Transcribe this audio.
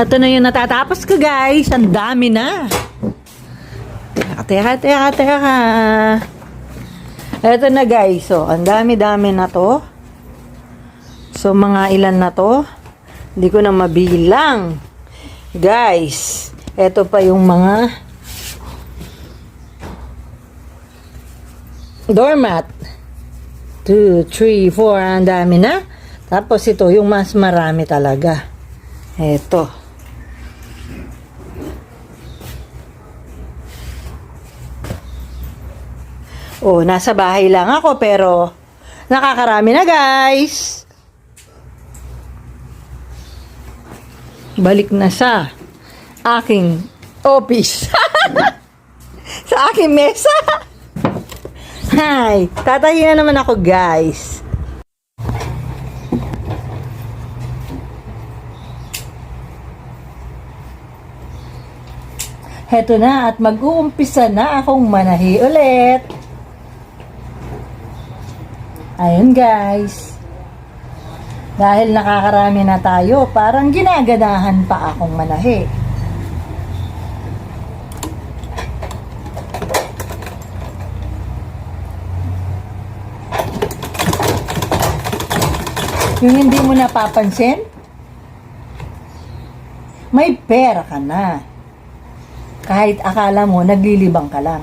Ito na yung natatapos ko, guys. Ang dami na. Teka. Ito na, guys. So, ang dami-dami na to. So, mga ilan na to? Hindi ko na mabilang. Guys, ito pa yung mga doormat. 2, 3, 4. Ang dami na. Tapos ito, yung mas marami talaga. Ito. Oh, nasa bahay lang ako pero nakakarami na, guys. Balik na sa aking office. Sa aking mesa. Hi, tatahi na naman ako, guys. Heto na at mag-uumpisa na akong manahi ulit. Ayun, guys. Dahil nakakarami na tayo, parang ginaganahan pa akong manahi. Yung hindi mo napapansin, may pera ka na. Kahit akala mo naglilibang ka lang.